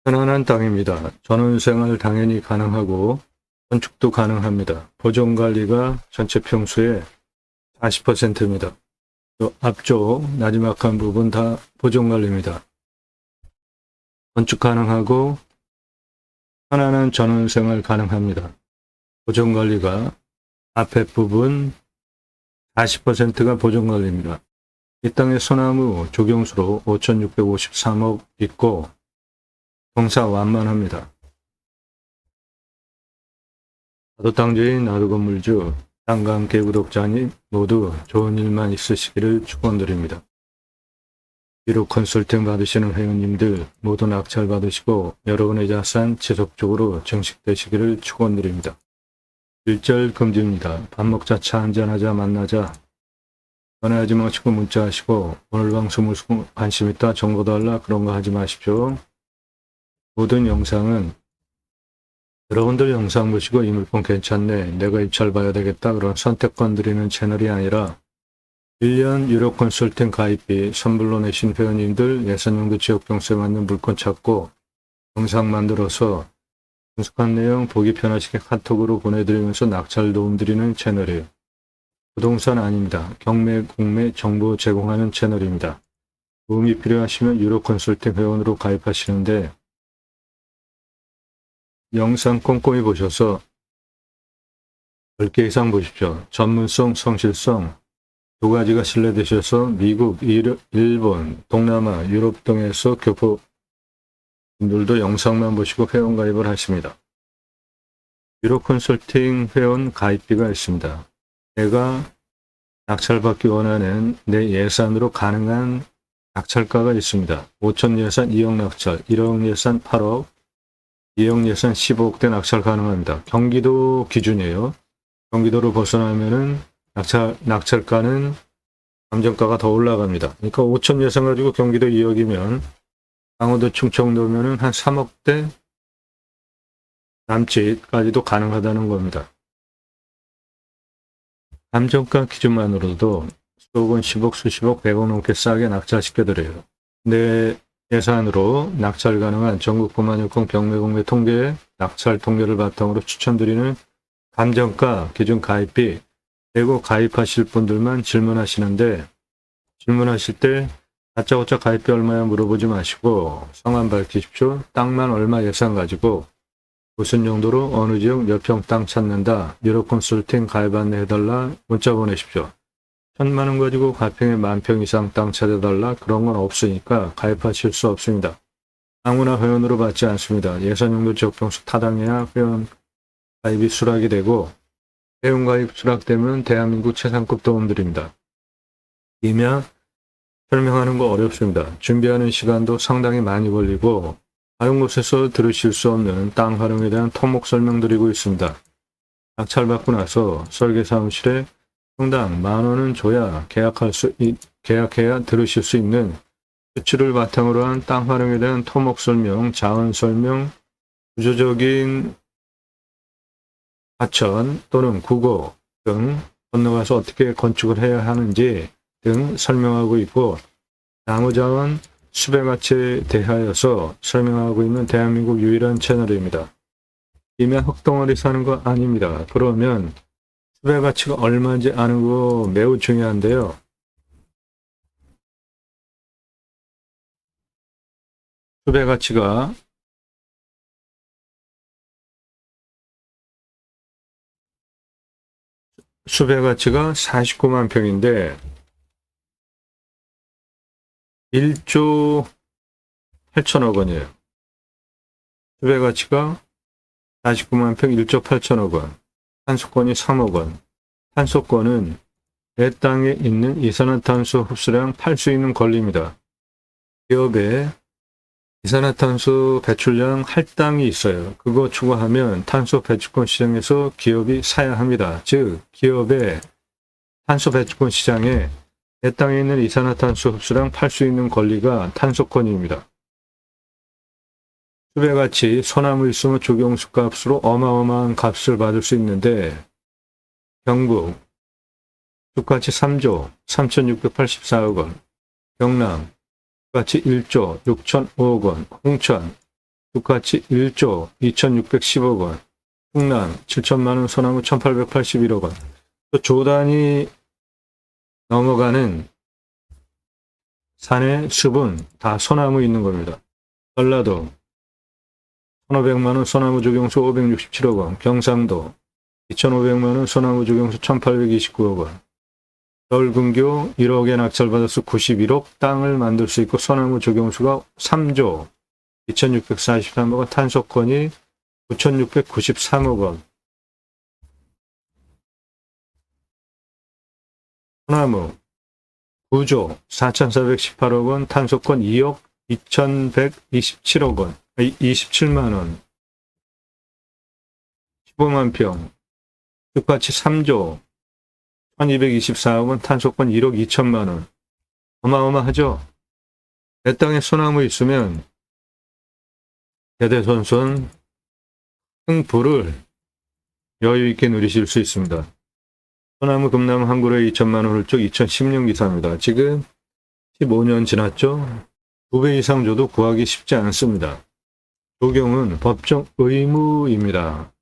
편안한 땅입니다. 전원생활 당연히 가능하고 건축도 가능합니다. 보존관리가 전체 평수의 40%입니다. 앞쪽 나지막한 부분 다 보존관리입니다. 건축 가능하고 편안한 전원생활 가능합니다. 보존관리가 앞에 부분 40%가 보존관리입니다. 이 땅에 소나무 조경수로 5,653억 있고 공사 완만합니다. 나도 땅주인 나도 건물주 땅과 함께 구독자님 모두 좋은 일만 있으시기를 축원드립니다. 비록 컨설팅 받으시는 회원님들 모두 낙찰 받으시고 여러분의 자산 지속적으로 증식되시기를 축원드립니다. 일절 금지입니다. 밥 먹자 차 한잔하자 만나자 전화하지 마시고 문자하시고 오늘 방송 무슨 관심 있다 정보 달라 그런 거 하지 마십시오. 모든 영상은 여러분들 영상 보시고 이 물건 괜찮네 내가 입찰 봐야 되겠다 그런 선택권 드리는 채널이 아니라 1년 유료 컨설팅 가입비 선불로 내신 회원님들 예산용도 지역경수에 맞는 물건 찾고 영상 만들어서 분석한 내용 보기 편하시게 카톡으로 보내드리면서 낙찰 도움 드리는 채널이에요. 부동산 아닙니다. 경매, 공매 정보 제공하는 채널입니다. 도움이 필요하시면 유료 컨설팅 회원으로 가입하시는데 영상 꼼꼼히 보셔서 10개 이상 보십시오. 전문성, 성실성 두 가지가 신뢰되셔서 미국, 일본, 동남아, 유럽 등에서 교포분들도 영상만 보시고 회원 가입을 하십니다. 유료 컨설팅 회원 가입비가 있습니다. 내가 낙찰받기 원하는 내 예산으로 가능한 낙찰가가 있습니다. 5천 예산 2억 낙찰, 1억 예산 8억, 2억 예산 15억대 낙찰 가능합니다. 경기도 기준이에요. 경기도를 벗어나면은 낙찰가는 감정가가 더 올라갑니다. 그러니까 5천 예산 가지고 경기도 2억이면 강원도 충청도면은 한 3억대 남짓까지도 가능하다는 겁니다. 감정가 기준만으로도 수억 원, 10억, 수십억, 100억 넘게 싸게 낙찰시켜드려요. 내 예산으로 낙찰 가능한 전국 부만유권 경매공매 통계, 낙찰 통계를 바탕으로 추천드리는 감정가 기준 가입비, 그리고 가입하실 분들만 질문하시는데 질문하실 때 다짜고짜 가입비 얼마야 물어보지 마시고 성함 밝히십시오. 땅만 얼마 예산 가지고 무슨 용도로 어느 지역 몇 평 땅 찾는다. 유료 컨설팅 가입 안내해달라. 문자 보내십시오. 1,000만 원 가지고 가평에 10,000평 이상 땅 찾아달라. 그런 건 없으니까 가입하실 수 없습니다. 아무나 회원으로 받지 않습니다. 예산용도 지역평수 타당해야 회원 가입이 수락이 되고 회원 가입 수락되면 대한민국 최상급 도움드립니다. 이면 설명하는 거 어렵습니다. 준비하는 시간도 상당히 많이 걸리고 다른 곳에서 들으실 수 없는 땅 활용에 대한 토목 설명드리고 있습니다. 낙찰받고 나서 설계사무실에 평당 10,000원은 줘야 계약해야 들으실 수 있는 수치를 바탕으로 한 땅 활용에 대한 토목 설명, 자원 설명, 구조적인 하천 또는 국어 등 건너가서 어떻게 건축을 해야 하는지 등 설명하고 있고 나무자원 수배가치에 대하여서 설명하고 있는 대한민국 유일한 채널입니다. 이면 흙덩어리 사는 거 아닙니다. 그러면 수배가치가 얼마인지 아는 거 매우 중요한데요. 수배가치가 49만 평인데 1조 8천억 원이에요. 수배가치가 49만 평 1조 8천억 원. 탄소권이 3억 원. 탄소권은 내 땅에 있는 이산화탄소 흡수량 팔 수 있는 권리입니다. 기업에 이산화탄소 배출량 할당이 있어요. 그거 추가하면 탄소 배출권 시장에서 기업이 사야 합니다. 즉 기업의 탄소 배출권 시장에 내 땅에 있는 이산화탄소 흡수량 팔 수 있는 권리가 탄소권입니다. 수배가치 소나무 있으면 조경수 값으로 어마어마한 값을 받을 수 있는데 경북 숲가치 3조 3,684억 원, 경남 숲가치 1조 6,005억 원, 홍천 쑥가치 1조 2610억 원, 충남 7천만 원, 소나무 1881억 원. 또 조단이 넘어가는 산의 숲은 다 소나무 있는 겁니다. 전라도 1,500만 원, 소나무 조경수 567억 원, 경상도 2,500만 원, 소나무 조경수 1,829억 원, 서울근교 1억에 낙찰받아서 91억 땅을 만들 수 있고 소나무 조경수가 3조 2,643억 원, 탄소권이 9,693억 원, 소나무 9조 4,418억 원, 탄소권 2억 2,127억 원, 27만 원, 15만 평, 쑥가치 3조 1,224억 원, 탄소권 1억 2천만 원. 어마어마하죠? 내 땅에 소나무 있으면 대대손손 흥부를 여유 있게 누리실 수 있습니다. 소나무 금나무 한 그루에 2천만 원 훌쩍 2010년 기사입니다. 지금 15년 지났죠? 2배 이상 줘도 구하기 쉽지 않습니다. 조경은 법정 의무입니다.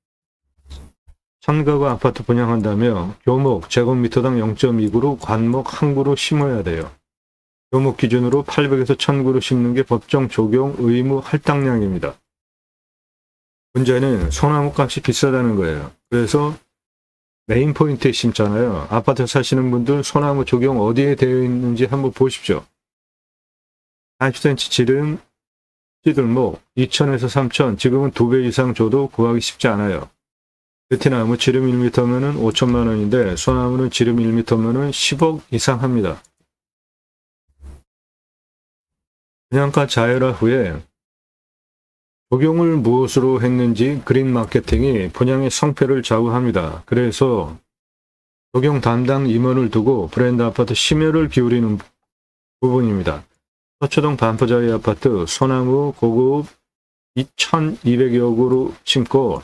상가구 아파트 분양한다며 교목 제곱미터당 0.2그루 관목 한 그루 심어야 돼요. 교목 기준으로 800에서 1000그루 심는 게 법정 조경 의무 할당량입니다. 문제는 소나무 값이 비싸다는 거예요. 그래서 메인 포인트에 심잖아요. 아파트 사시는 분들 소나무 조경 어디에 되어 있는지 한번 보십시오. 40cm 지름 찌들목 2,000에서 3,000, 지금은 2배 이상 줘도 구하기 쉽지 않아요. 베트나무 지름 1m면은 5천만 원인데 소나무는 지름 1m면은 10억 이상 합니다. 분양가 자율화 후에 조경을 무엇으로 했는지 그린 마케팅이 분양의 성패를 좌우합니다. 그래서 조경 담당 임원을 두고 브랜드 아파트 심혈을 기울이는 부분입니다. 서초동 반포자이 아파트 소나무 고급 2,200여 그루 심고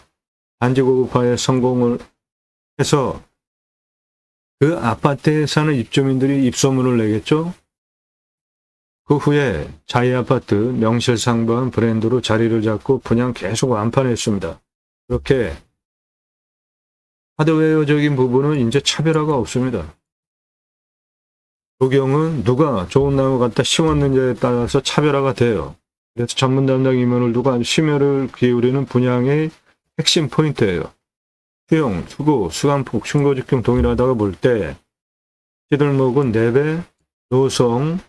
단지 고급화에 성공을 해서 그 아파트에 사는 입주민들이 입소문을 내겠죠. 그 후에 자이 아파트 명실상부한 브랜드로 자리를 잡고 분양 계속 완판했습니다. 그렇게 하드웨어적인 부분은 이제 차별화가 없습니다. 조경은 누가 좋은 나무 갖다 심었느냐에 따라서 차별화가 돼요. 그래서 전문 담당 임원을 두고 아주 심혈을 기울이는 분양의 핵심 포인트예요. 수용, 수고, 수감폭, 흉고직경 동일하다고 볼 때 찌들목은 4배, 노성,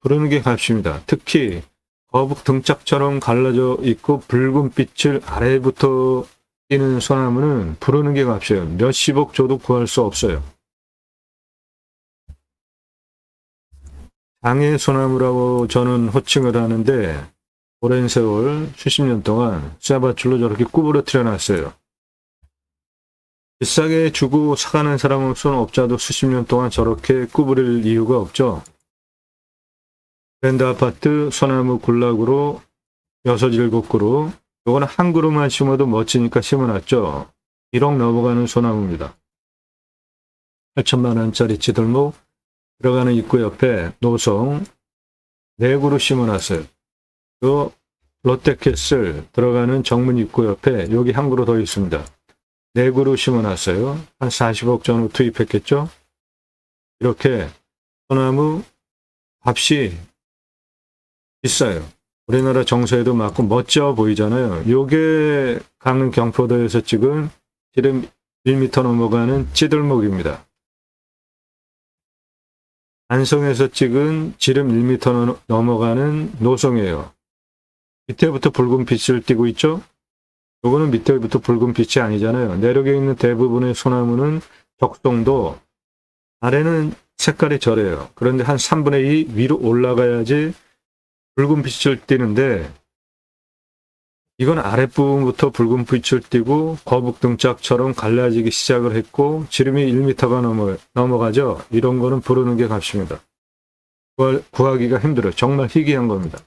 부르는 게 값입니다. 특히 거북 등짝처럼 갈라져 있고 붉은 빛을 아래부터 띄는 소나무는 부르는 게 값이에요. 몇십억 줘도 구할 수 없어요. 장애 소나무라고 저는 호칭을 하는데 오랜 세월 수십 년 동안 쇠밭줄로 저렇게 구부러뜨려 놨어요. 비싸게 주고 사가는 사람 없으면 업자도 수십 년 동안 저렇게 구부릴 이유가 없죠. 브랜드 아파트 소나무 굴락으로 6, 7그루, 요거는 한 그루만 심어도 멋지니까 심어놨죠. 1억 넘어가는 소나무입니다. 8천만 원짜리 찌들목 들어가는 입구 옆에 노성 4그루 심어놨어요. 요 롯데캐슬 들어가는 정문 입구 옆에 여기 한 그루 더 있습니다. 4그루 심어놨어요. 한 40억 정도 투입했겠죠. 이렇게 소나무 값이 비싸요. 우리나라 정서에도 맞고 멋져 보이잖아요. 요게 강릉 경포도에서 찍은 지름 1m 넘어가는 찌들목입니다. 안성에서 찍은 지름 1m 넘어가는 노성이에요. 밑에부터 붉은 빛을 띠고 있죠? 요거는 밑에부터 붉은 빛이 아니잖아요. 내륙에 있는 대부분의 소나무는 적송도 아래는 색깔이 저래요. 그런데 한 3분의 2 위로 올라가야지 붉은 빛을 띠는데 이건 아랫부분부터 붉은 빛을 띠고 거북 등짝처럼 갈라지기 시작을 했고 지름이 1m가 넘어가죠. 이런 거는 부르는 게 값입니다. 구하기가 힘들어요. 정말 희귀한 겁니다.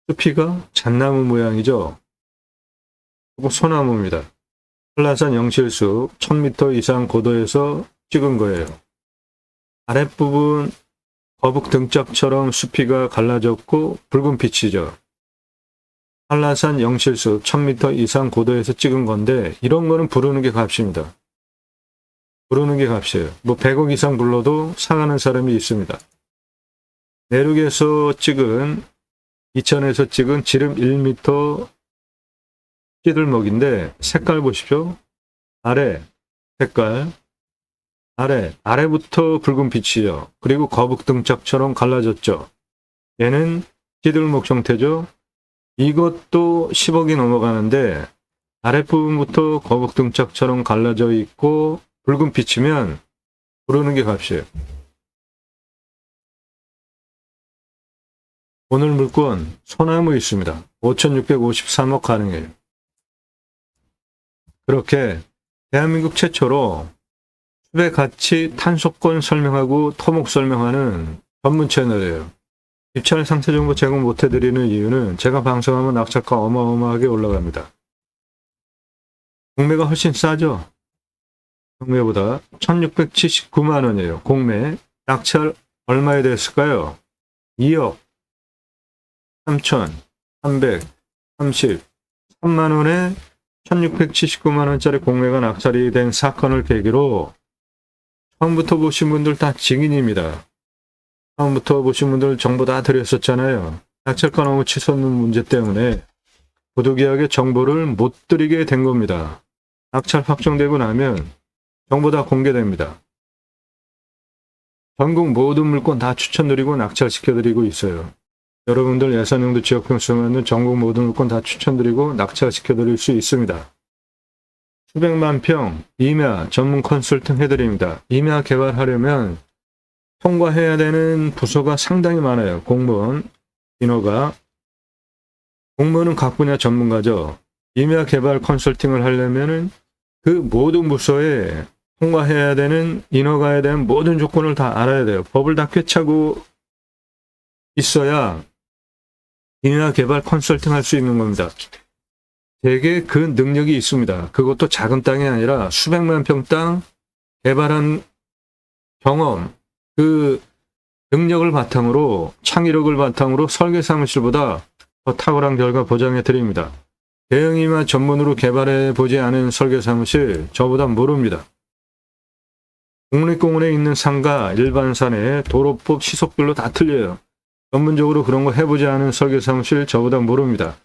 숲이가 잣나무 모양이죠. 그리고 소나무입니다. 한라산 영실숲 1000m 이상 고도에서 찍은 거예요. 아랫부분 거북 등짝처럼 수피가 갈라졌고 붉은 빛이죠. 한라산 영실숲 1000m 이상 고도에서 찍은 건데 이런 거는 부르는 게 값입니다. 부르는 게 값이에요. 뭐 100억 이상 불러도 사가는 사람이 있습니다. 내륙에서 찍은 이천에서 찍은 지름 1m 찌들먹인데 색깔 보십시오. 아래 색깔 아래부터 붉은 빛이죠. 그리고 거북 등짝처럼 갈라졌죠. 얘는 찌들목 형태죠. 이것도 10억이 넘어가는데 아랫부분부터 거북 등짝처럼 갈라져 있고 붉은 빛이면 부르는 게 값이에요. 오늘 물건 소나무 있습니다. 5,653억 가능해요. 그렇게 대한민국 최초로 숲의 가치 탄소권 설명하고 토목 설명하는 전문 채널이에요. 입찰 상세 정보 제공 못해드리는 이유는 제가 방송하면 낙찰가 어마어마하게 올라갑니다. 공매가 훨씬 싸죠? 공매보다 1,679만 원이에요. 공매. 낙찰 얼마에 됐을까요? 2억 3,333만 원에 1,679만 원짜리 공매가 낙찰이 된 사건을 계기로 처음부터 보신 분들 다 증인입니다. 처음부터 보신 분들 정보 다 드렸었잖아요. 낙찰가 너무 치솟는 문제 때문에 부득이하게 정보를 못 드리게 된 겁니다. 낙찰 확정되고 나면 정보 다 공개됩니다. 전국 모든 물건 다 추천드리고 낙찰시켜드리고 있어요. 여러분들 예산용도 지역평 수용하는 전국 모든 물건 다 추천드리고 낙찰시켜드릴 수 있습니다. 수백만 평 임야 전문 컨설팅 해드립니다. 임야 개발하려면 통과해야 되는 부서가 상당히 많아요. 공무원 인허가. 공무원은 각 분야 전문가죠. 임야 개발 컨설팅을 하려면은 그 모든 부서에 통과해야 되는 인허가에 대한 모든 조건을 다 알아야 돼요. 법을 다 꿰차고 있어야 임야 개발 컨설팅 할 수 있는 겁니다. 되게 그 능력이 있습니다. 그것도 작은 땅이 아니라 수백만 평 땅 개발한 경험, 그 능력을 바탕으로, 창의력을 바탕으로 설계 사무실보다 더 탁월한 결과 보장해 드립니다. 대형임야 전문으로 개발해 보지 않은 설계 사무실 저보다 모릅니다. 국립공원에 있는 산과 일반 산의 도로법 시속별로 다 틀려요. 전문적으로 그런 거 해보지 않은 설계 사무실 저보다 모릅니다.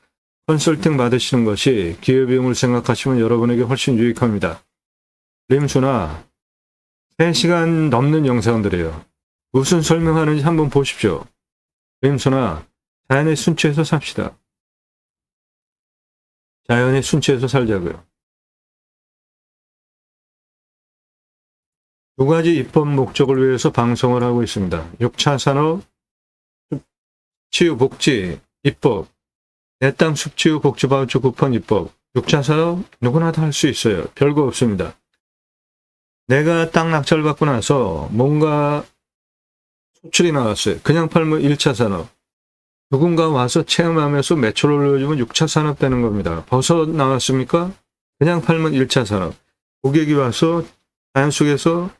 컨설팅 받으시는 것이 기회비용을 생각하시면 여러분에게 훨씬 유익합니다. 림수나 3시간 넘는 영상들이에요. 무슨 설명하는지 한번 보십시오. 림수나 자연의 순치에서 삽시다. 자연의 순치에서 살자고요. 두 가지 입법 목적을 위해서 방송을 하고 있습니다. 6차 산업, 치유 복지 입법, 내 땅 숲치유 복지바우처 쿠폰 입법. 6차 산업 누구나 다 할 수 있어요. 별거 없습니다. 내가 땅 낙찰 받고 나서 뭔가 수출이 나왔어요. 그냥 팔면 1차 산업. 누군가 와서 체험하면서 매출을 올려주면 6차 산업 되는 겁니다. 버섯 나왔습니까? 그냥 팔면 1차 산업. 고객이 와서 자연 속에서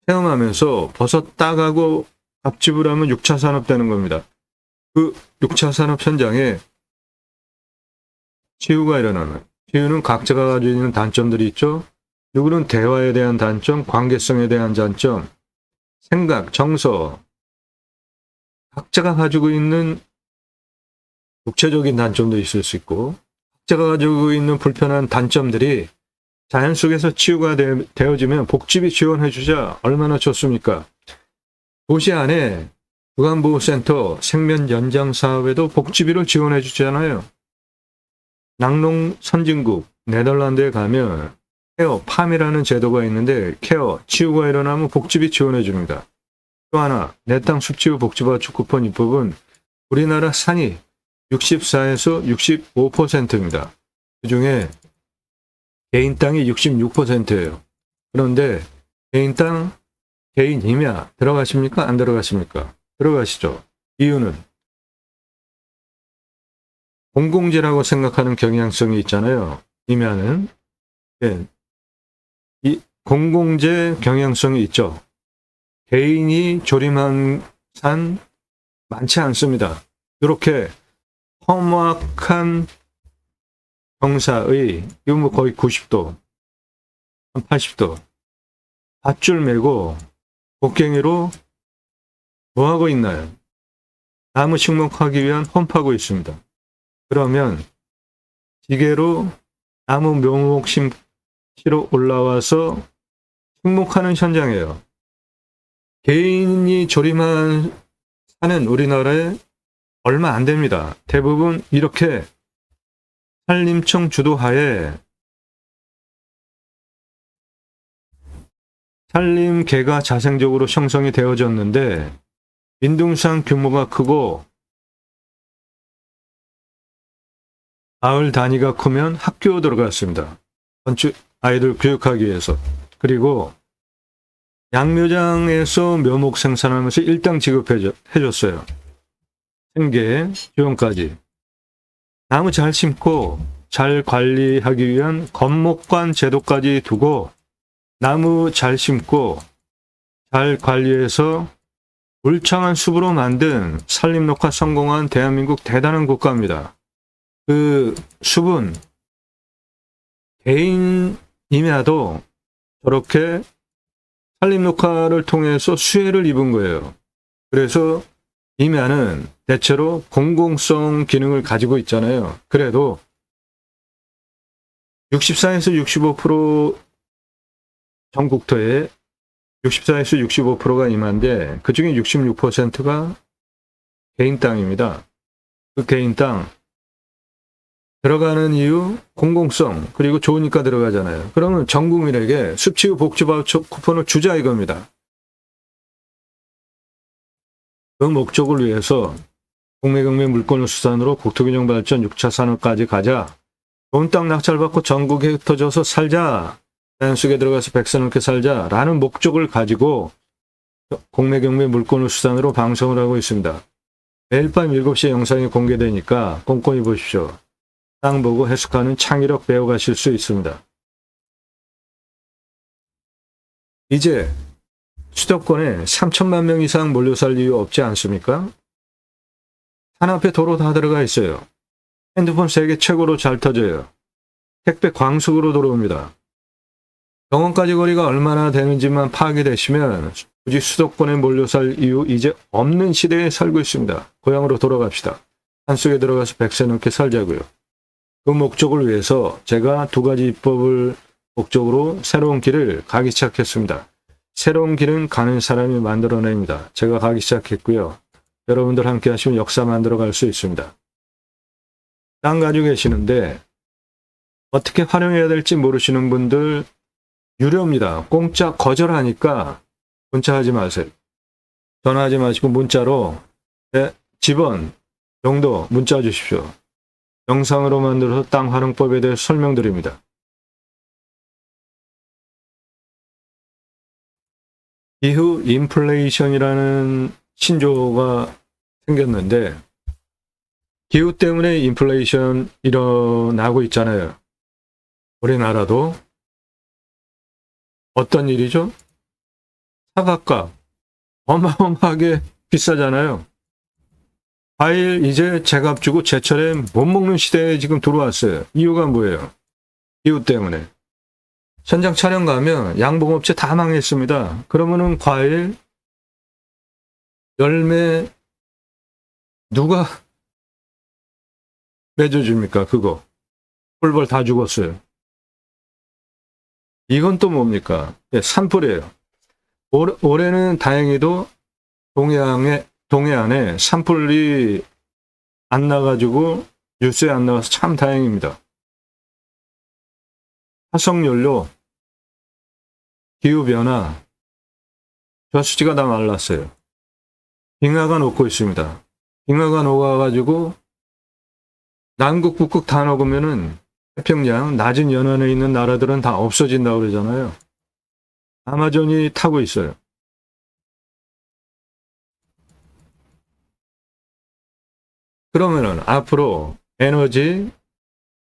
체험하면서 버섯 따가고 밥집을 하면 6차 산업 되는 겁니다. 그 6차 산업 현장에 치유가 일어나는, 치유는 각자가 가지고 있는 단점들이 있죠. 누구는 대화에 대한 단점, 관계성에 대한 단점, 생각, 정서, 각자가 가지고 있는 육체적인 단점도 있을 수 있고, 각자가 가지고 있는 불편한 단점들이 자연 속에서 치유가 되어지면 복지비 지원해주자 얼마나 좋습니까? 도시 안에 구간보호센터 생면 연장 사업에도 복지비를 지원해 주잖아요. 낙농 선진국 네덜란드에 가면 케어 팜이라는 제도가 있는데 케어 치유가 일어나면 복지비 지원해 줍니다. 또 하나 내 땅 숲치유 복지바우처 쿠폰 입법은 우리나라 산이 64에서 65%입니다. 그중에 개인 땅이 66%예요. 그런데 개인 땅, 개인 임야 들어가십니까? 안 들어가십니까? 들어가시죠. 이유는 공공재라고 생각하는 경향성이 있잖아요. 임야는 이 공공재 경향성이 있죠. 개인이 조림한 산 많지 않습니다. 이렇게 험악한 경사의 이거 뭐 거의 90도, 한 80도 밧줄 메고 곡괭이로 뭐 하고 있나요? 나무 식목하기 위한 험파고 있습니다. 그러면 지게로 나무 묘목 심시로 올라와서 식목하는 현장이에요. 개인이 조림한 산은 우리나라에 얼마 안 됩니다. 대부분 이렇게 산림청 주도하에 산림계가 자생적으로 형성이 되어졌는데 민둥산 규모가 크고 마을 단위가 크면 학교 들어갔습니다. 아이들 교육하기 위해서. 그리고 양묘장에서 묘목 생산하면서 일당 지급해줬어요. 생계, 지원까지. 나무 잘 심고 잘 관리하기 위한 건목관 제도까지 두고 나무 잘 심고 잘 관리해서 울창한 숲으로 만든 산림녹화 성공한 대한민국 대단한 국가입니다. 그 숲은 개인이라도 저렇게 산림녹화를 통해서 수혜를 입은 거예요. 그래서 임야는 대체로 공공성 기능을 가지고 있잖아요. 그래도 64에서 65% 전국토에 64에서 65%가 임야인데 그중에 66%가 개인 땅입니다. 그 개인 땅 들어가는 이유 공공성 그리고 좋으니까 들어가잖아요. 그러면 전 국민에게 습지구 복지바우처 쿠폰을 주자 이겁니다. 그 목적을 위해서 공매경매 물권을 수산으로 국토균형 발전 6차 산업까지 가자. 좋은 땅 낙찰받고 전국에 흩어져서 살자. 자연속에 들어가서 백세 넘게 살자라는 목적을 가지고 공매경매 물권을 수단으로 방송을 하고 있습니다. 매일 밤 7시에 영상이 공개되니까 꼼꼼히 보십시오. 땅 보고 해석하는 창의력 배워가실 수 있습니다. 이제 수도권에 3천만 명 이상 몰려 살 이유 없지 않습니까? 산 앞에 도로 다 들어가 있어요. 핸드폰 세계 최고로 잘 터져요. 택배 광속으로 들어옵니다. 병원까지 거리가 얼마나 되는지만 파악이 되시면 굳이 수도권에 몰려 살 이유 이제 없는 시대에 살고 있습니다. 고향으로 돌아갑시다. 산속에 들어가서 100세 넘게 살자고요. 그 목적을 위해서 제가 두 가지 입법을 목적으로 새로운 길을 가기 시작했습니다. 새로운 길은 가는 사람이 만들어냅니다. 제가 가기 시작했고요. 여러분들 함께 하시면 역사 만들어 갈 수 있습니다. 땅 가지고 계시는데 어떻게 활용해야 될지 모르시는 분들 유료입니다. 공짜 거절하니까 문자하지 마세요. 전화하지 마시고 문자로 집원 정도 문자 주십시오. 영상으로 만들어서 땅 활용법에 대해 설명드립니다. 기후 인플레이션이라는 신조어가 생겼는데 기후 때문에 인플레이션 일어나고 있잖아요. 우리나라도 어떤 일이죠? 사과값 어마어마하게 비싸잖아요. 과일 이제 제값 주고 제철에 못 먹는 시대에 지금 들어왔어요. 이유가 뭐예요? 기후 때문에. 현장 촬영 가면 양봉업체 다 망했습니다. 그러면은 과일, 열매 누가 맺어줍니까? 그거. 꿀벌 다 죽었어요. 이건 또 뭡니까? 산불이에요. 올해는 다행히도 동해안에 산불이 안 나가지고 뉴스에 안 나와서 참 다행입니다. 화석연료, 기후변화, 저수지가 다 말랐어요. 빙하가 녹고 있습니다. 빙하가 녹아가지고 남극, 북극 다 녹으면은 태평양, 낮은 연안에 있는 나라들은 다 없어진다고 그러잖아요. 아마존이 타고 있어요. 그러면은 앞으로 에너지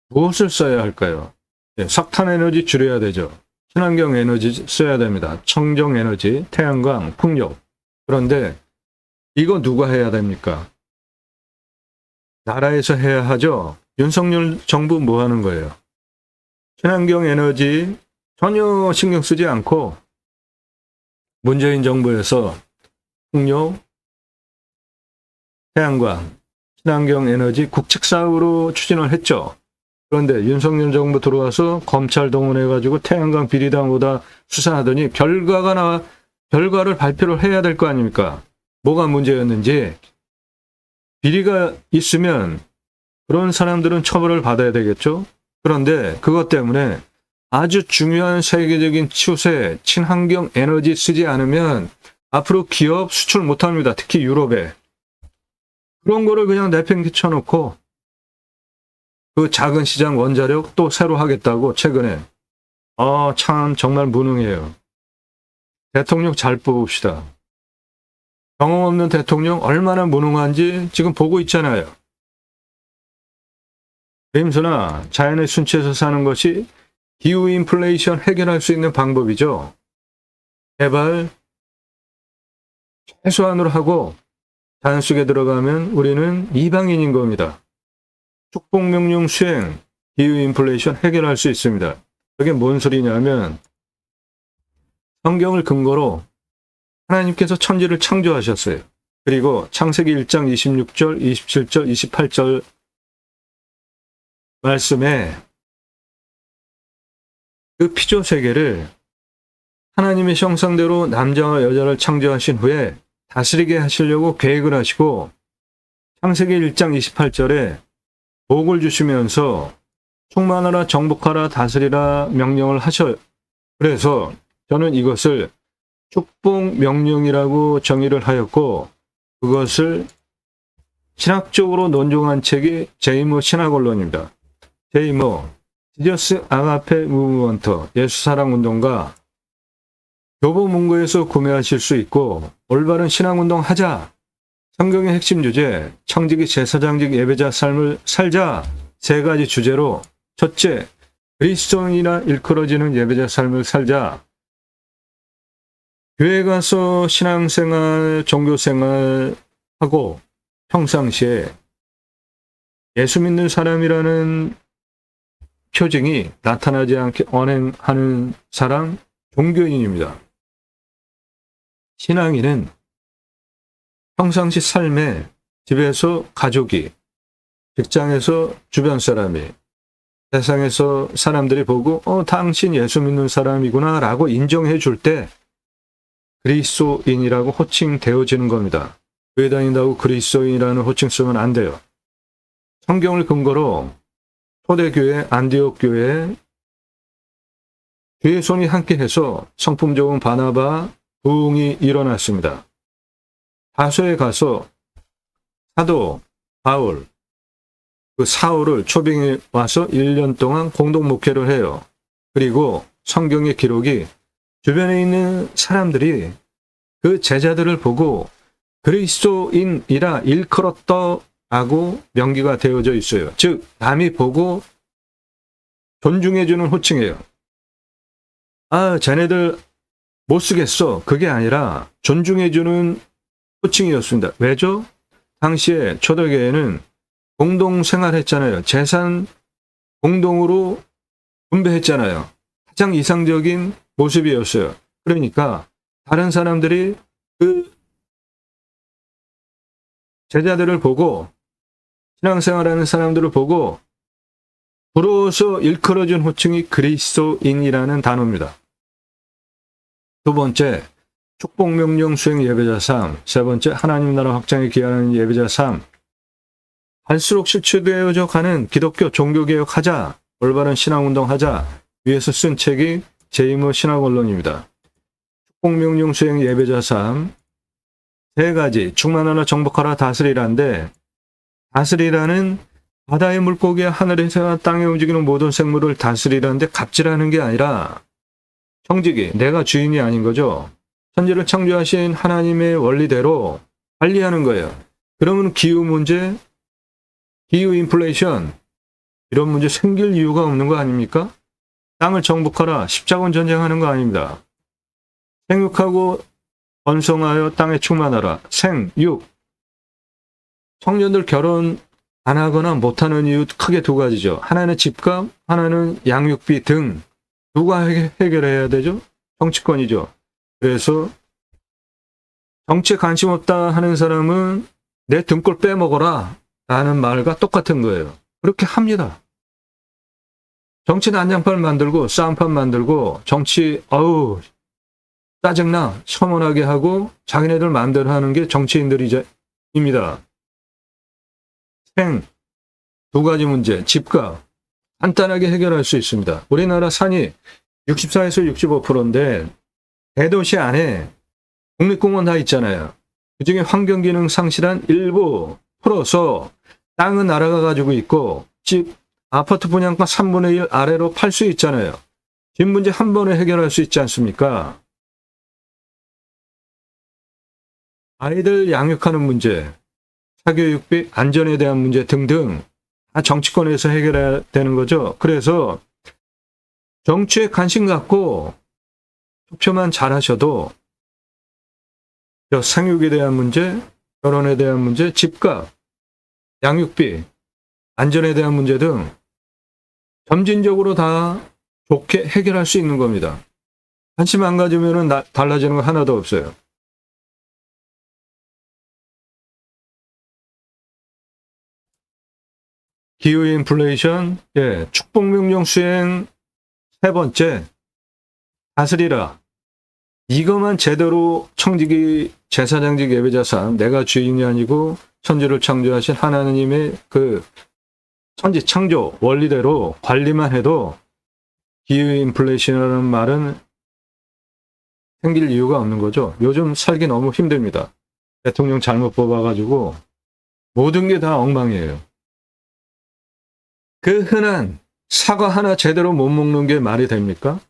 무엇을 써야 할까요? 석탄 에너지 줄여야 되죠. 친환경 에너지 써야 됩니다. 청정 에너지, 태양광, 풍력. 그런데 이거 누가 해야 됩니까? 나라에서 해야 하죠. 윤석열 정부 뭐 하는 거예요? 친환경 에너지 전혀 신경 쓰지 않고 문재인 정부에서 풍력, 태양광, 친환경 에너지 국책 사업으로 추진을 했죠. 그런데 윤석열 정부 들어와서 검찰 동원해가지고 태양광 비리당보다 수사하더니 결과를 발표를 해야 될 거 아닙니까? 뭐가 문제였는지. 비리가 있으면 그런 사람들은 처벌을 받아야 되겠죠. 그런데 그것 때문에 아주 중요한 세계적인 추세, 친환경 에너지 쓰지 않으면 앞으로 기업 수출 못합니다. 특히 유럽에. 그런 거를 그냥 내팽개쳐놓고 그 작은 시장 원자력 또 새로 하겠다고 최근에. 참 정말 무능해요. 대통령 잘 뽑읍시다. 경험 없는 대통령 얼마나 무능한지 지금 보고 있잖아요. 림스나 자연의 순치에서 사는 것이 기후 인플레이션 해결할 수 있는 방법이죠. 제발 최소한으로 하고 자연 속에 들어가면 우리는 이방인인 겁니다. 축복명령 수행, 기후 인플레이션 해결할 수 있습니다. 그게 뭔 소리냐면 성경을 근거로 하나님께서 천지를 창조하셨어요. 그리고 창세기 1장 26절, 27절, 28절 말씀에 그 피조 세계를 하나님의 형상대로 남자와 여자를 창조하신 후에 다스리게 하시려고 계획을 하시고 창세기 1장 28절에 복을 주시면서 충만하라 정복하라 다스리라 명령을 하셔요. 그래서 저는 이것을 축복 명령이라고 정의를 하였고 그것을 신학적으로 논증한 책이 제이모 신학언론입니다. 제이모 지저스 아가페 무브먼트 예수사랑운동가 교보문고에서 구매하실 수 있고 올바른 신앙운동 하자. 성경의 핵심 주제 청지기 제사장직 예배자 삶을 살자. 세 가지 주제로 첫째, 그리스도인이라 일컬어지는 예배자 삶을 살자. 교회 가서 신앙생활, 종교생활 하고 평상시에 예수 믿는 사람이라는 표징이 나타나지 않게 언행하는 사람, 종교인입니다. 신앙인은 평상시 삶에 집에서 가족이, 직장에서 주변 사람이, 세상에서 사람들이 보고 당신 예수 믿는 사람이구나 라고 인정해 줄 때 그리스도인이라고 호칭되어지는 겁니다. 교회 다닌다고 그리스도인이라는 호칭 쓰면 안 돼요. 성경을 근거로 초대교회, 안디옥 교회, 교회 손이 함께해서 성품 좋은 바나바, 부흥이 일어났습니다. 다소에 가서 사도 바울, 그 사울을 초빙해 와서 1년 동안 공동 목회를 해요. 그리고 성경의 기록이 주변에 있는 사람들이 그 제자들을 보고 그리스도인이라 일컬었다라고 명기가 되어져 있어요. 즉 남이 보고 존중해주는 호칭이에요. 쟤네들 못 쓰겠어. 그게 아니라 존중해주는 호칭이었습니다. 왜죠? 당시에 초대교회는 공동생활했잖아요. 재산 공동으로 분배했잖아요. 가장 이상적인 모습이었어요. 그러니까 다른 사람들이 그 제자들을 보고 신앙생활하는 사람들을 보고 부러워서 일컬어준 호칭이 그리스도인이라는 단어입니다. 두 번째, 축복명령 수행 예배자 삶. 세 번째, 하나님 나라 확장에 기여하는 예배자 삶. 갈수록 실추되어져 가는 기독교 종교개혁 하자, 올바른 신앙운동 하자 위에서 쓴 책이 제이모 신학언론입니다. 축복명령 수행 예배자 삶. 세 가지, 충만하라 정복하라 다스리라인데 다스리라는 바다의 물고기와 하늘에서 땅에 움직이는 모든 생물을 다스리라는데 갑질하는 게 아니라 청지기, 내가 주인이 아닌 거죠. 천지를 창조하신 하나님의 원리대로 관리하는 거예요. 그러면 기후 문제, 기후 인플레이션 이런 문제 생길 이유가 없는 거 아닙니까? 땅을 정복하라, 십자군 전쟁하는 거 아닙니다. 생육하고 번성하여 땅에 충만하라. 생, 육. 청년들 결혼 안 하거나 못하는 이유 크게 두 가지죠. 하나는 집값, 하나는 양육비 등. 누가 해결해야 되죠? 정치권이죠. 그래서 정치에 관심 없다 하는 사람은 내 등골 빼먹어라 라는 말과 똑같은 거예요. 그렇게 합니다. 정치 난장판 만들고 싸움판 만들고 정치 어우 짜증나 혐오하게 하고 자기네들 마음대로 하는 게 정치인들입니다. 생, 두 가지 문제, 집값 간단하게 해결할 수 있습니다. 우리나라 산이 64에서 65%인데 대도시 안에 국립공원 다 있잖아요. 그중에 환경기능 상실한 일부 풀어서 땅은 나라가 가지고 있고 집, 아파트 분양가 3분의 1 아래로 팔 수 있잖아요. 집 문제 한 번에 해결할 수 있지 않습니까? 아이들 양육하는 문제, 사교육비, 안전에 대한 문제 등등 다 정치권에서 해결해야 되는 거죠. 그래서 정치에 관심 갖고 투표만 잘하셔도 생육에 대한 문제, 결혼에 대한 문제, 집값, 양육비, 안전에 대한 문제 등 점진적으로 다 좋게 해결할 수 있는 겁니다. 관심 안 가지면 달라지는 거 하나도 없어요. 기후 인플레이션, 축복명령 수행 세 번째, 다스리라. 이것만 제대로 청지기 제사장직 예배자산, 내가 주인이 아니고 천지를 창조하신 하나님의 그 천지 창조 원리대로 관리만 해도 기후 인플레이션이라는 말은 생길 이유가 없는 거죠. 요즘 살기 너무 힘듭니다. 대통령 잘못 뽑아가지고 모든 게 다 엉망이에요. 그 흔한 사과 하나 제대로 못 먹는 게 말이 됩니까?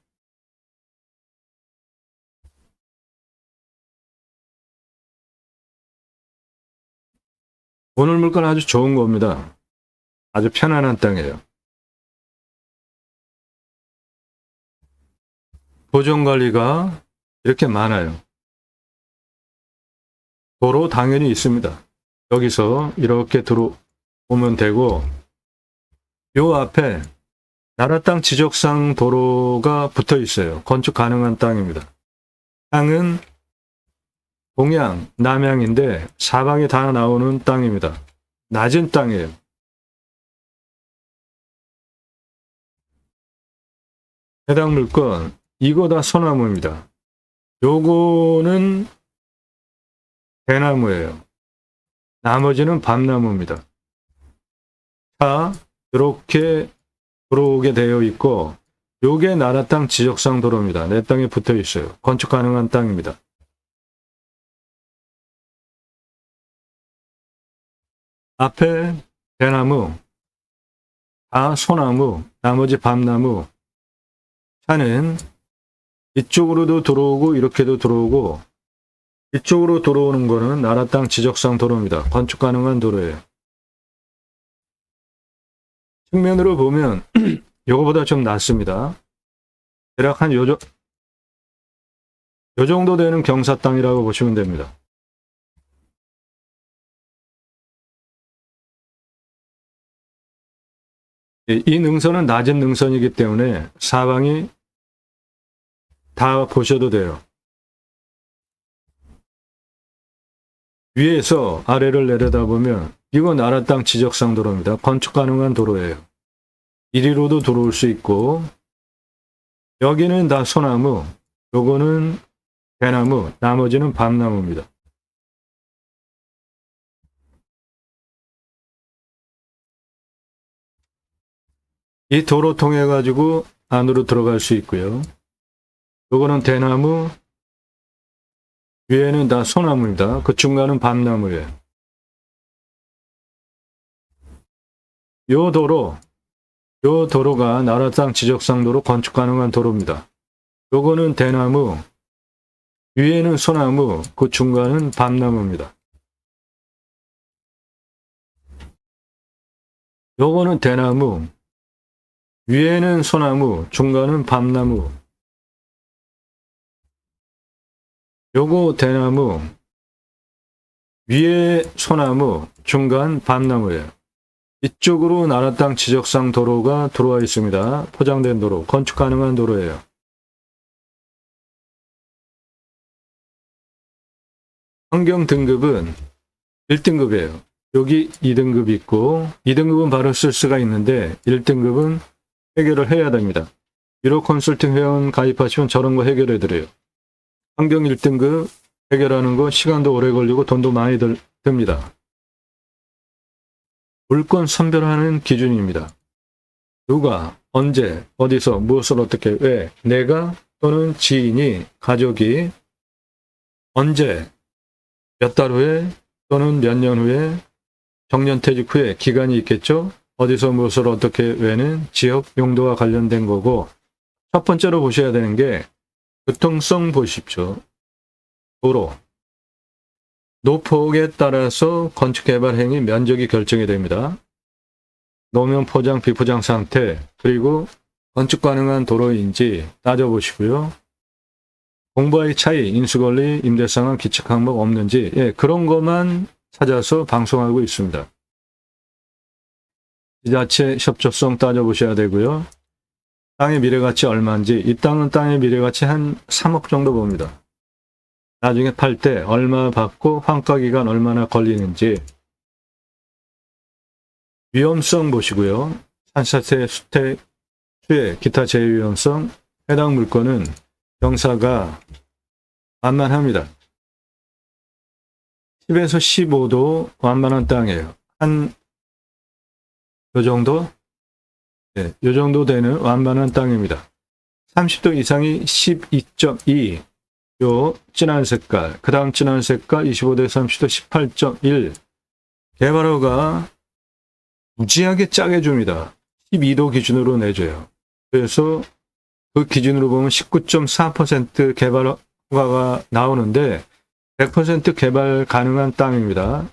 오늘 물건 아주 좋은 겁니다. 아주 편안한 땅이에요. 보존관리가 이렇게 많아요. 도로 당연히 있습니다. 여기서 이렇게 들어오면 되고 요 앞에 나라 땅 지적상 도로가 붙어 있어요. 건축 가능한 땅입니다. 땅은 동양, 남양인데 사방에 다 나오는 땅입니다. 낮은 땅이에요. 해당 물건 이거 다 소나무입니다. 요거는 대나무예요. 나머지는 밤나무입니다. 자, 이렇게 들어오게 되어 있고 요게 나라 땅 지적상 도로입니다. 내 땅에 붙어 있어요. 건축 가능한 땅입니다. 앞에 대나무, 다 소나무, 나머지 밤나무. 차는 이쪽으로도 들어오고 이렇게도 들어오고 이쪽으로 들어오는 거는 나라 땅 지적상 도로입니다. 건축 가능한 도로예요. 측면으로 보면 요거보다 좀 낫습니다. 대략 한 요 정도 되는 경사 땅이라고 보시면 됩니다. 이 능선은 낮은 능선이기 때문에 사방이 다 보셔도 돼요. 위에서 아래를 내려다보면 이거 나라 땅 지적상 도로입니다. 건축 가능한 도로예요. 이리로도 들어올 수 있고 여기는 다 소나무, 요거는 대나무, 나머지는 밤나무입니다. 이 도로 통해 가지고 안으로 들어갈 수 있고요. 요거는 대나무, 위에는 다 소나무입니다. 그 중간은 밤나무예요. 요 도로가 나라 땅 지적상 도로 건축 가능한 도로입니다. 요거는 대나무, 위에는 소나무, 그 중간은 밤나무입니다. 요거는 대나무, 위에는 소나무, 중간은 밤나무. 요거 대나무, 위에 소나무, 중간 밤나무예요. 이쪽으로 나라 땅 지적상 도로가 들어와 있습니다. 포장된 도로, 건축 가능한 도로예요. 환경 등급은 1등급이에요. 여기 2등급 있고 2등급은 바로 쓸 수가 있는데 1등급은 해결을 해야 됩니다. 1호 컨설팅 회원 가입하시면 저런 거 해결해 드려요. 환경 1등급 해결하는 거 시간도 오래 걸리고 돈도 많이 듭니다. 물건 선별하는 기준입니다. 누가, 언제, 어디서, 무엇을 어떻게, 왜, 내가 또는 지인이, 가족이 언제, 몇 달 후에 또는 몇 년 후에 정년퇴직 후에 기간이 있겠죠? 어디서 무엇을 어떻게 왜는 지역 용도와 관련된 거고 첫 번째로 보셔야 되는 게 교통성 보십시오. 도로. 노폭에 따라서 건축개발 행위 면적이 결정이 됩니다. 노면 포장, 비포장 상태, 그리고 건축 가능한 도로인지 따져보시고요. 공부와의 차이, 인수권리, 임대상황, 기칙 항목 없는지 그런 것만 찾아서 방송하고 있습니다. 지자체 협조성 따져보셔야 되고요. 땅의 미래가치 얼마인지, 이 땅은 땅의 미래가치 한 3억 정도 봅니다. 나중에 팔 때 얼마 받고 환가기간 얼마나 걸리는지, 위험성 보시고요. 산사태, 수태, 수해, 기타 제외위험성, 해당 물건은 경사가 완만합니다. 10에서 15도 완만한 땅이에요. 한 요 정도? 네, 요 정도 되는 완만한 땅입니다. 30도 이상이 12.2, 요 진한 색깔, 그 다음 진한 색깔 25대 30도 18.1. 개발허가 무지하게 짜게 줍니다. 12도 기준으로 내줘요. 그래서 그 기준으로 보면 19.4% 개발 허가가 나오는데 100% 개발 가능한 땅입니다.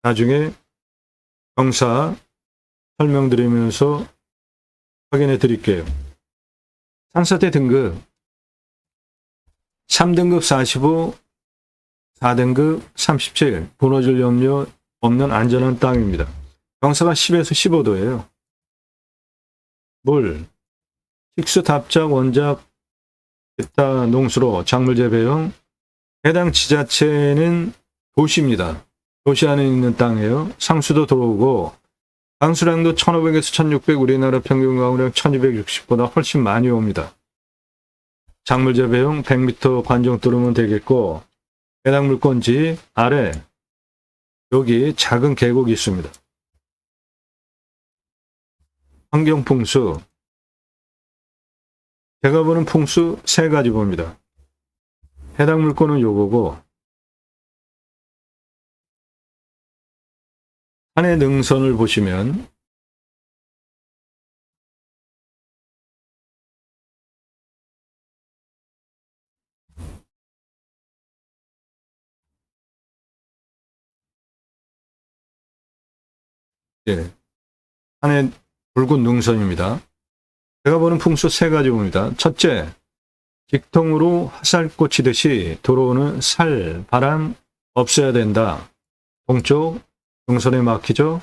나중에 경사 설명드리면서 확인해 드릴게요. 산사태 등급 3등급 45, 4등급 37, 무너질 염려 없는 안전한 땅입니다. 경사가 10에서 15도예요. 물, 식수, 답작, 원작, 기타 농수로, 작물 재배용. 해당 지자체는 도시입니다. 도시 안에 있는 땅이에요. 상수도 들어오고 강수량도 1500에서 1600, 우리나라 평균 강우량 1260보다 훨씬 많이 옵니다. 작물 재배용 100m 관정 뚫으면 되겠고 해당 물건지 아래 여기 작은 계곡이 있습니다. 환경 풍수, 제가 보는 풍수 3가지 봅니다. 해당 물건은 요거고 산의 능선을 보시면 산의 붉은 능선입니다. 제가 보는 풍수 3가지 봅니다. 첫째, 직통으로 화살 꽂히듯이 들어오는 살, 바람 없애야 된다. 동쪽, 능선에 막히죠.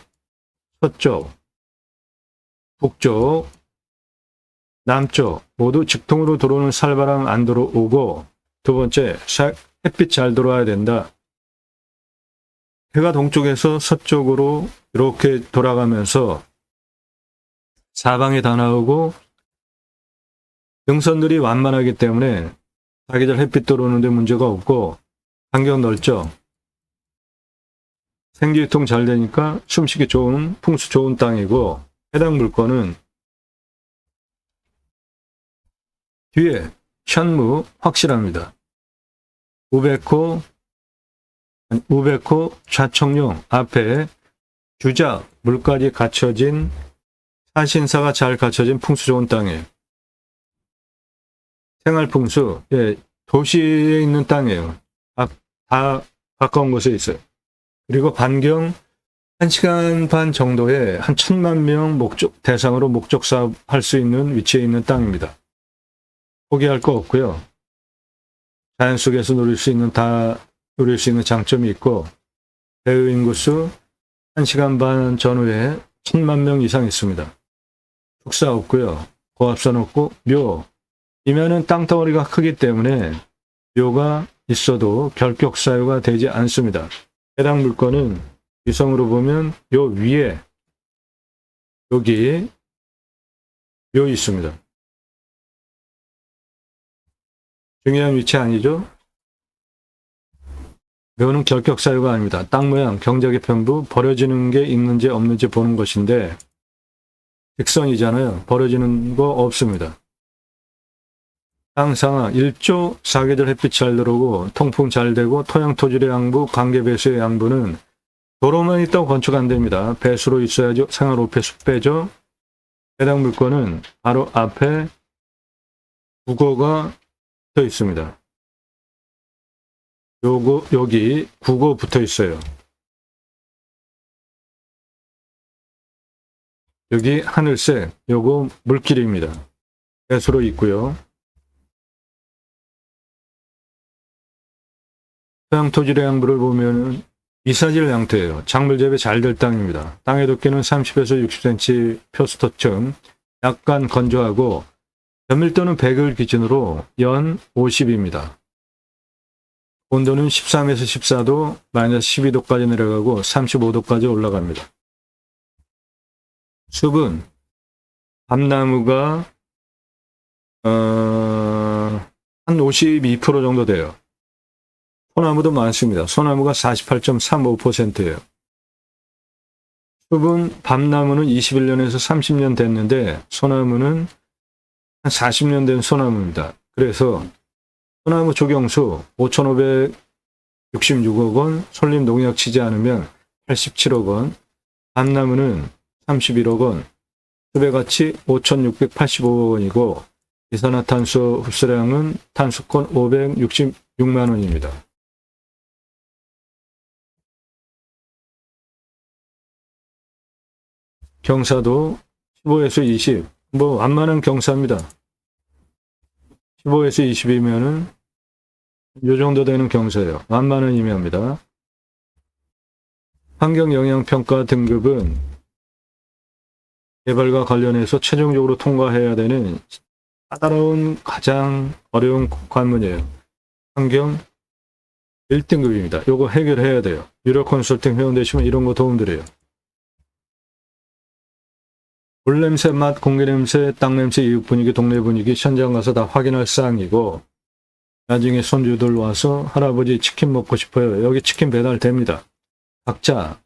서쪽, 북쪽, 남쪽 모두 직통으로 들어오는 살바람 안 들어오고 두 번째, 햇빛 잘 들어와야 된다. 해가 동쪽에서 서쪽으로 이렇게 돌아가면서 사방에 다 나오고 능선들이 완만하기 때문에 사계절 햇빛 들어오는데 문제가 없고 환경 넓죠. 생기유통 잘 되니까 숨쉬기 좋은 풍수 좋은 땅이고 해당 물건은 뒤에 현무 확실합니다. 우백호 좌청룡 앞에 주작 물까지 갖춰진 사신사가 잘 갖춰진 풍수 좋은 땅이에요. 생활풍수, 도시에 있는 땅이에요. 다 가까운 곳에 있어요. 그리고 반경 1시간 반 정도에 한 1000만 명 대상으로 목적 사업 할 수 있는 위치에 있는 땅입니다. 포기할 거 없고요. 자연 속에서 누릴 수 있는 장점이 있고, 배후 인구수 1시간 반 전후에 1000만 명 이상 있습니다. 축사 없고요. 고압선 없고, 묘. 이면은 땅덩어리가 크기 때문에 묘가 있어도 결격 사유가 되지 않습니다. 해당 물건은 위성으로 보면 요 위에 여기 묘 있습니다. 중요한 위치 아니죠? 묘는 결격 사유가 아닙니다. 땅 모양, 경작의 편부, 버려지는 게 있는지 없는지 보는 것인데 직선이잖아요. 버려지는 거 없습니다. 땅 상하 1조 사계절 햇빛 잘 들어오고 통풍 잘 되고 토양 토질의 양부, 관계 배수의 양부는 도로만 있다고 건축 안 됩니다. 배수로 있어야죠. 생활 오폐수 빼죠. 해당 물건은 바로 앞에 국어가 붙어 있습니다. 여기 국어 붙어 있어요. 여기 하늘색, 요거 물길입니다. 배수로 있고요. 토양 토질의 양부를 보면은 이사질 양토예요. 작물 재배 잘 될 땅입니다. 땅의 두께는 30에서 60cm 표수토층, 약간 건조하고 변밀도는 100을 기준으로 연 50입니다. 온도는 13에서 14도, 마이너스 12도까지 내려가고 35도까지 올라갑니다. 숲은 밤나무가 한 52% 정도 돼요. 소나무도 많습니다. 소나무가 48.35%예요. 숲은 밤나무는 21년에서 30년 됐는데 소나무는 한 40년 된 소나무입니다. 그래서 소나무 조경수 5,566억 원, 솔림 농약 치지 않으면 87억 원, 밤나무는 31억 원, 숲의 가치 5,685억 원이고 이산화탄소 흡수량은 탄수권 566만 원입니다. 경사도 15에서 20, 뭐 완만한 경사입니다. 15에서 20이면은 요 정도 되는 경사예요. 완만한 의미합니다. 환경영향평가 등급은 개발과 관련해서 최종적으로 통과해야 되는 까다로운 가장 어려운 관문이에요. 환경 1등급입니다. 요거 해결해야 돼요. 유료 컨설팅 회원 되시면 이런 거 도움드려요. 물 냄새, 맛, 공기 냄새, 땅 냄새, 이웃 분위기, 동네 분위기 현장 가서 다 확인할 사항이고 나중에 손주들 와서 할아버지 치킨 먹고 싶어요. 여기 치킨 배달됩니다. 각자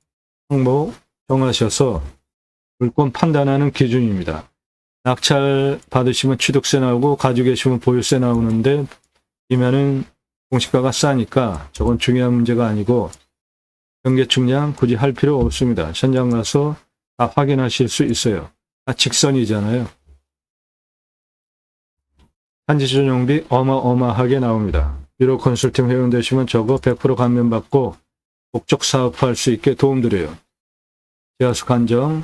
항목 정하셔서 물건 판단하는 기준입니다. 낙찰 받으시면 취득세 나오고 가지고 계시면 보유세 나오는데 이면은 공시가가 싸니까 저건 중요한 문제가 아니고 경계 측량 굳이 할 필요 없습니다. 현장 가서 다 확인하실 수 있어요. 다 직선이잖아요. 한지 전용비 어마어마하게 나옵니다. 유료 컨설팅 회원 되시면 저거 100% 감면받고 목적 사업할 수 있게 도움드려요. 지하수 간정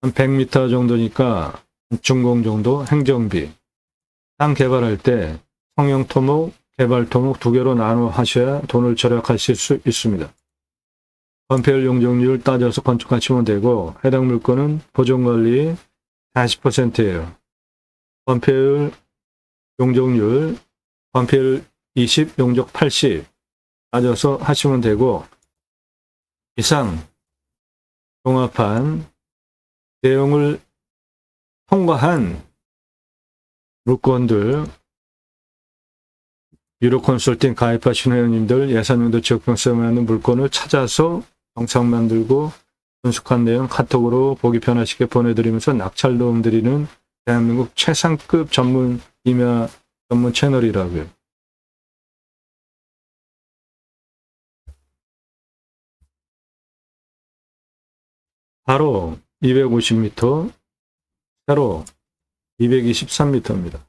한 100m 정도니까 준공 정도 행정비. 땅 개발할 때 성형 토목, 개발 토목 두 개로 나눠 하셔야 돈을 절약하실 수 있습니다. 건폐율 용적률 따져서 건축하시면 되고 해당 물건은 보존관리 40%예요. 건폐율, 용적률, 건폐율 20, 용적 80 따져서 하시면 되고 이상 종합한 내용을 통과한 물건들 유료 컨설팅 가입하신 회원님들 예산용도 지역병세에 맞는 물건을 찾아서 영상 만들고 분석한 내용 카톡으로 보기 편하시게 보내드리면서 낙찰 도움 드리는 대한민국 최상급 전문 임야 전문 채널이라고요. 바로 250m, 세로 223m입니다.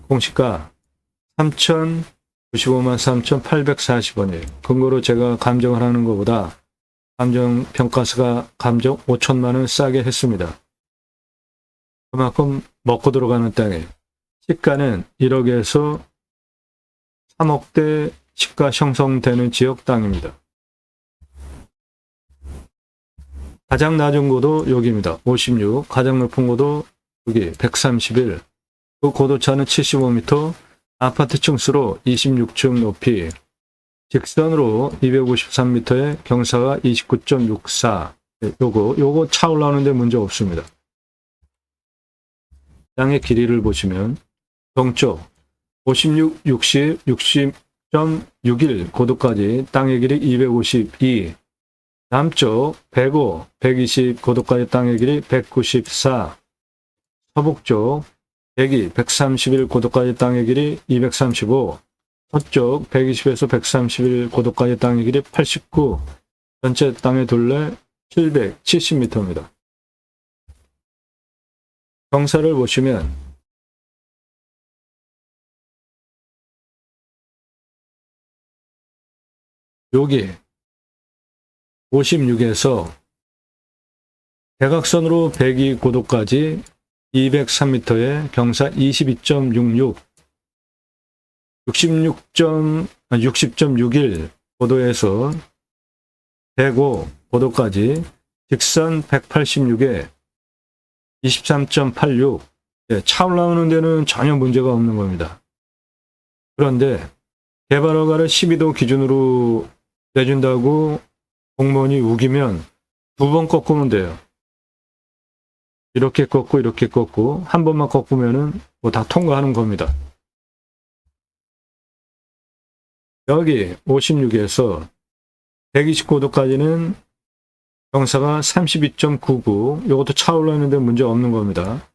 공시가 3,095만 3,840원이에요. 근거로 제가 감정을 하는 것보다 감정평가사가 감정 5천만 원 싸게 했습니다. 그만큼 먹고 들어가는 땅이에요. 시가는 1억에서 3억대 시가 형성되는 지역 땅입니다. 가장 낮은 고도 여기입니다. 56. 가장 높은 고도 여기 131. 그 고도차는 75m. 아파트 층수로 26층 높이. 직선으로 253m에 경사가 29.64. 요거 차 올라오는데 문제 없습니다. 땅의 길이를 보시면 동쪽 56, 60, 60.61 고도까지 땅의 길이 252. 남쪽 105, 120 고도까지 땅의 길이 194. 서북쪽 102, 131 고도까지 땅의 길이 235. 서쪽 120에서 131 고도까지 땅의 길이 89. 전체 땅의 둘레 770m입니다. 경사를 보시면 여기 56에서 대각선으로 102 고도까지 203m에 경사 22.66, 60.61 고도에서 105 고도까지 직선 186에 23.86. 차 올라오는 데는 전혀 문제가 없는 겁니다. 그런데 개발허가를 12도 기준으로 내준다고 공무원이 우기면 2번 꺾으면 돼요. 이렇게 꺾고 이렇게 꺾고 한 번만 꺾으면은 뭐 다 통과하는 겁니다. 여기 56에서 129도까지는 경사가 32.99. 이것도 차 올라오는데 문제 없는 겁니다.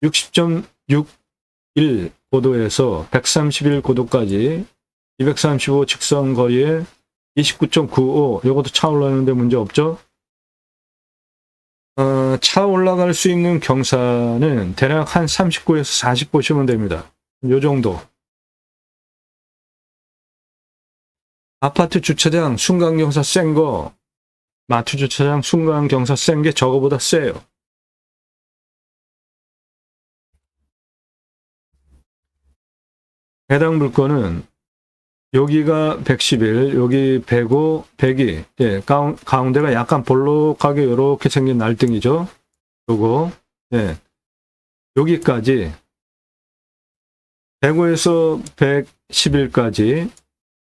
60.61 고도에서 131 고도까지 235 직선 거리에 29.95. 이것도 차 올라오는데 문제 없죠? 차 올라갈 수 있는 경사는 대략 한 39에서 40 보시면 됩니다. 요 정도. 아파트 주차장 순간 경사 센 거, 마트 주차장 순간 경사 센 게 저거보다 세요. 해당 물건은 여기가 111, 여기 105, 102. 예, 가운데가 약간 볼록하게 이렇게 생긴 날등이죠. 요거. 예. 여기까지 105에서 111까지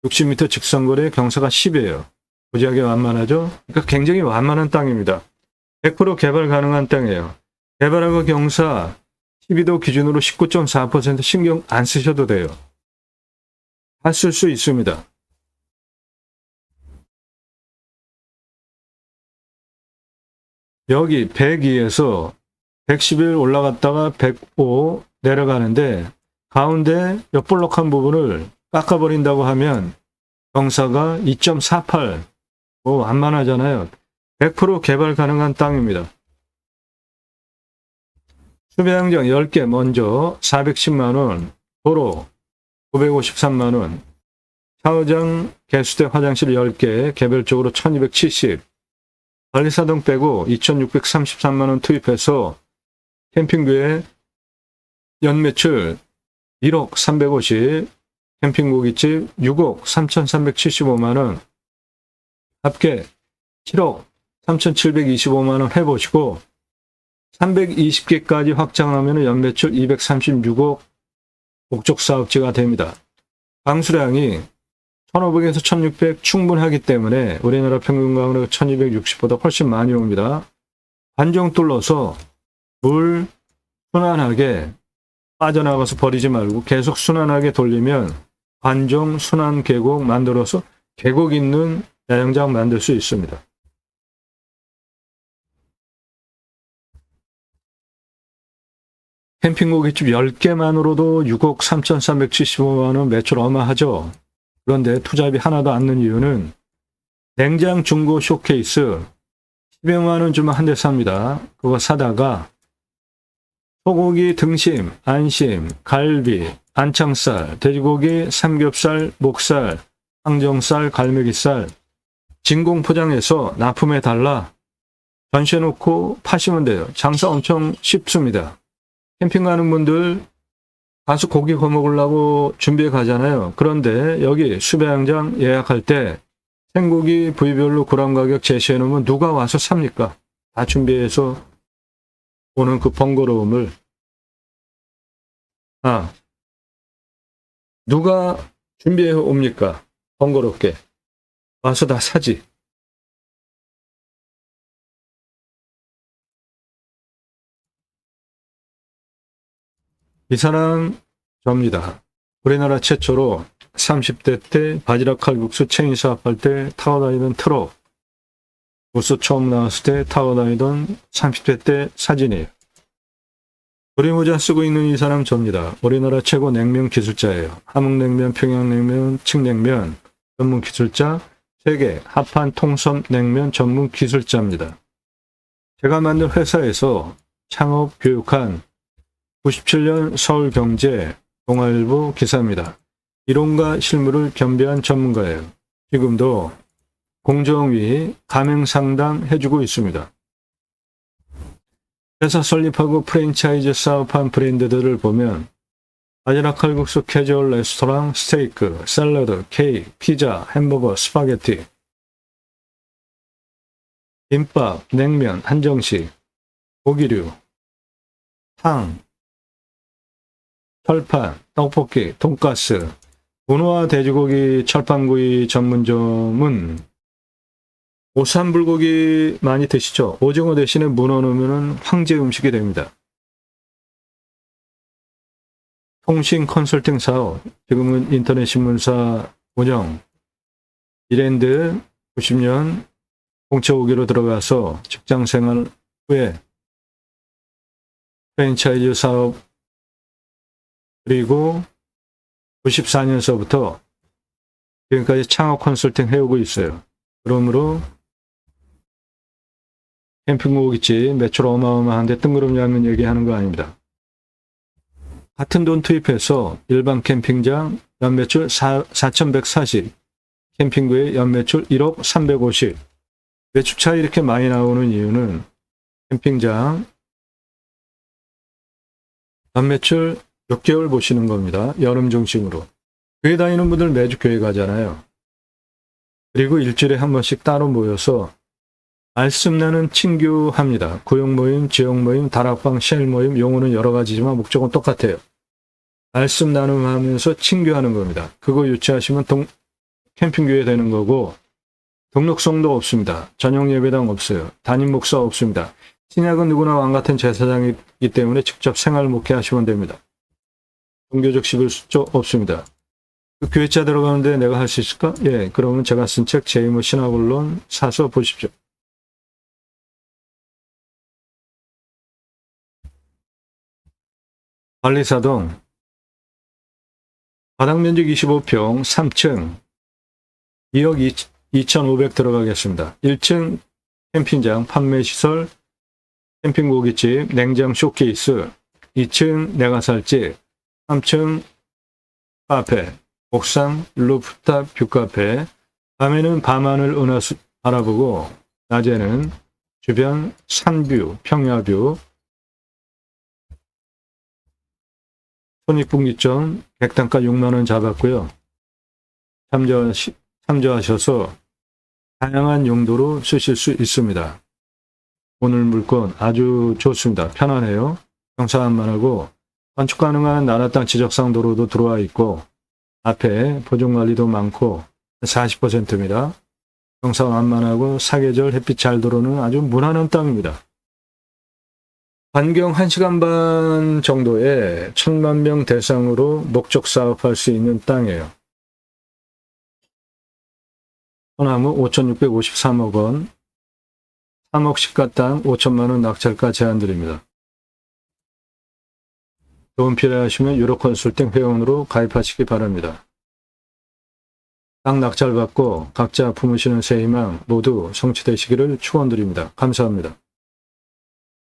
60m 직선거리의 경사가 10이에요. 무지하게 완만하죠? 그러니까 굉장히 완만한 땅입니다. 100% 개발 가능한 땅이에요. 개발허가 경사 12도 기준으로 19.4% 신경 안 쓰셔도 돼요. 다 쓸 수 있습니다. 여기 102에서 111 올라갔다가 105 내려가는데 가운데 옆볼록한 부분을 깎아버린다고 하면 경사가 2.48. 뭐 완만하잖아요. 100% 개발 가능한 땅입니다. 수배양정 10개 먼저 410만원, 도로 953만원, 샤워장, 개수대, 화장실 10개 개별적으로 1270, 관리사동 빼고 2633만원 투입해서 캠핑교에 연매출 1억 350, 캠핑고깃집 6억 3375만원, 합계 7억 3725만원 해보시고 320개까지 확장하면 연매출 236억 목적 사업지가 됩니다. 방수량이 1500에서 1600 충분하기 때문에 우리나라 평균 강우량이 1260보다 훨씬 많이 옵니다. 관정 뚫러서 물 순환하게 빠져나가서 버리지 말고 계속 순환하게 돌리면 관정 순환 계곡 만들어서 계곡 있는 야영장 만들 수 있습니다. 캠핑고깃집 10개만으로도 6억 3,375만원 매출 어마하죠. 그런데 투자비 하나도 안 넣는 이유는 냉장 중고 쇼케이스 10여만원 주면 한 대 삽니다. 그거 사다가 소고기 등심, 안심, 갈비, 안창살, 돼지고기, 삼겹살, 목살, 항정살, 갈매기살 진공 포장해서 납품해 달라 전시해 놓고 파시면 돼요. 장사 엄청 쉽습니다. 캠핑 가는 분들 가서 고기 구워 먹으려고 준비해 가잖아요. 그런데 여기 수배양장 예약할 때 생고기 부위별로 그람 가격 제시해 놓으면 누가 와서 삽니까? 다 준비해서 오는 그 번거로움을 누가 준비해 옵니까? 번거롭게 와서 다 사지. 이 사람 접니다. 우리나라 최초로 30대 때 바지락 칼국수 체인 사업할 때 타고 다니던 트럭, 부스 처음 나왔을 때 타고 다니던 30대 때 사진이에요. 조리모자 쓰고 있는 이 사람 접니다. 우리나라 최고 냉면 기술자예요. 함흥냉면, 평양냉면, 칡냉면 전문 기술자, 세계 합판 통섭 냉면 전문 기술자입니다. 제가 만든 회사에서 창업 교육한 97년 서울경제 동아일보 기사입니다. 이론과 실무를 겸비한 전문가예요. 지금도 공정위 가맹상담 해주고 있습니다. 회사 설립하고 프랜차이즈 사업한 브랜드들을 보면 바지락 칼국수, 캐주얼 레스토랑, 스테이크, 샐러드, 케이크, 피자, 햄버거, 스파게티, 김밥, 냉면, 한정식, 고기류, 탕, 철판, 떡볶이, 돈가스, 문어와 돼지고기 철판구이 전문점은 오삼불고기 많이 드시죠? 오징어 대신에 문어 넣으면 황제 음식이 됩니다. 통신 컨설팅 사업, 지금은 인터넷 신문사 운영, 이랜드 90년 공채 5기로 들어가서 직장생활 후에 프랜차이즈 사업, 그리고 94년서부터 지금까지 창업 컨설팅 해오고 있어요. 그러므로 캠핑 고깃집 매출 어마어마한데 뜬구름 잡는 얘기하는 거 아닙니다. 같은 돈 투입해서 일반 캠핑장 연매출 4,140, 캠핑구의 연매출 1억 350. 매출 차이 이렇게 많이 나오는 이유는 캠핑장 연매출 6개월 보시는 겁니다. 여름 중심으로. 교회 다니는 분들 매주 교회 가잖아요. 그리고 일주일에 한 번씩 따로 모여서 말씀 나는 친교합니다. 구역 모임, 지역 모임, 다락방, 쉘 모임, 용어는 여러 가지지만 목적은 똑같아요. 말씀 나눔하면서 친교하는 겁니다. 그거 유치하시면 캠핑교회 되는 거고, 등록성도 없습니다. 전용 예배당 없어요. 담임 목사 없습니다. 신약은 누구나 왕 같은 제사장이기 때문에 직접 생활 목회하시면 됩니다. 종교적 시불수조 없습니다. 그 교회자 들어가는데 내가 할 수 있을까? 예, 그러면 제가 쓴 책 제2모 신학원론 사서 보십시오. 관리사동 바닥면적 25평 3층 2억 2,500 들어가겠습니다. 1층 캠핑장 판매시설 캠핑 고깃집 냉장 쇼케이스 2층 내가 살집 3층 카페 옥상 루프탑 뷰카페 밤에는 밤하늘 은하수 바라보고 낮에는 주변 산뷰 평야뷰 손익분기점 객단가 6만원 잡았고요. 참조하셔서 다양한 용도로 쓰실 수 있습니다. 오늘 물건 아주 좋습니다. 편안해요. 경사만 하고 건축 가능한 나라 땅 지적상 도로도 들어와 있고 앞에 보존관리도 많고 40%입니다. 경사 완만하고 사계절 햇빛 잘 들어오는 아주 무난한 땅입니다. 반경 1시간 반 정도에 1,000만 명 대상으로 목적 사업할 수 있는 땅이에요. 소나무 5,653억 원, 3억 시가 땅 5천만 원 낙찰가 제안드립니다. 도움 필요하시면 유로 컨설팅 회원으로 가입하시기 바랍니다. 땅 낙찰받고 각자 품으시는 새 희망 모두 성취되시기를 축원드립니다. 감사합니다.